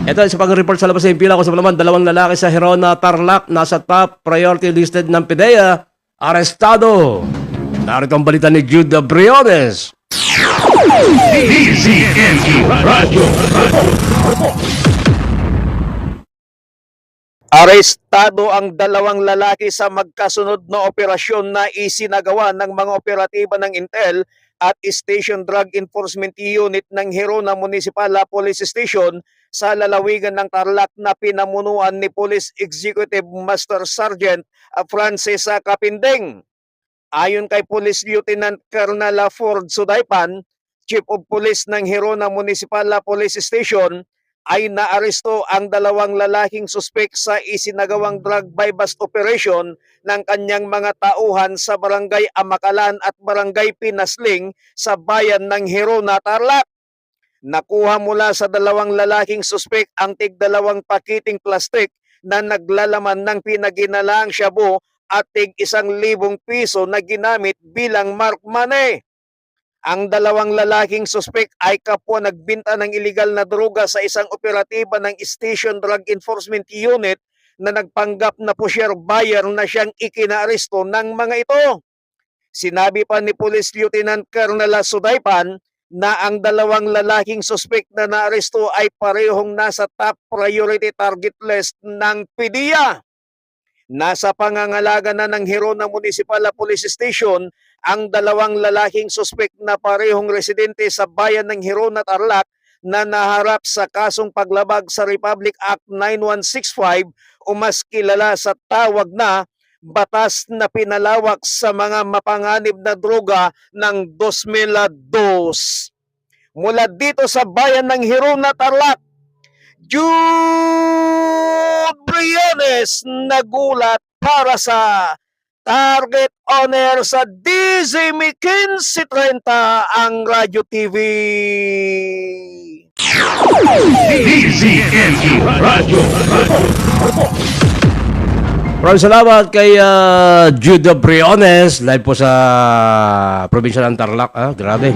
Ito sa pag-report sa labas ng pila ko sa naman, dalawang lalaki sa Herona, Tarlac, nasa top priority listed ng PIDEA, arestado. Narito ang balita ni Jude Briones. Arestado ang dalawang lalaki sa magkasunod na operasyon na isinagawa ng mga operatiba ng Intel at Station Drug Enforcement Unit ng Herona Municipal Police Station sa lalawigan ng Tarlac na pinamunuan ni Police Executive Master Sergeant Francis Capindeng. Ayon kay Police Lieutenant Colonel Ford Sudaypan, Chief of Police ng Herona Municipal Police Station, ay naaresto ang dalawang lalaking suspek sa isinagawang drug buy-bust operation ng kanyang mga tauhan sa Barangay Amakalan at Barangay Pinasling sa bayan ng Herona, Tarlac. Nakuha mula sa dalawang lalaking suspek ang tig-2 pakiting plastik na naglalaman ng pinaginalaang shabu at tig-1,000 piso na ginamit bilang mark money. Ang dalawang lalaking suspek ay kapwa nagbinta ng iligal na droga sa isang operatiba ng Station Drug Enforcement Unit na nagpanggap na pusher buyer na siyang ikinaaresto ng mga ito. Sinabi pa ni Police Lieutenant Colonel Sudaypan na ang dalawang lalaking suspek na naaresto ay parehong nasa top priority target list ng PIDEA. Nasa pangangalaga na ng Herona Municipal Police Station ang dalawang lalaking suspek na parehong residente sa bayan ng Herona, Tarlac na naharap sa kasong paglabag sa Republic Act 9165 o mas kilala sa tawag na batas na pinalawak sa mga mapanganib na droga ng 2002. Mula dito sa bayan ng Herona, Tarlac, Jude Briones nagulat para sa Target Owner sa DZME 1530 ang Radyo TV. Maraming salamat kay Jude Briones, live po sa probinsya ng Tarlac. Grabe.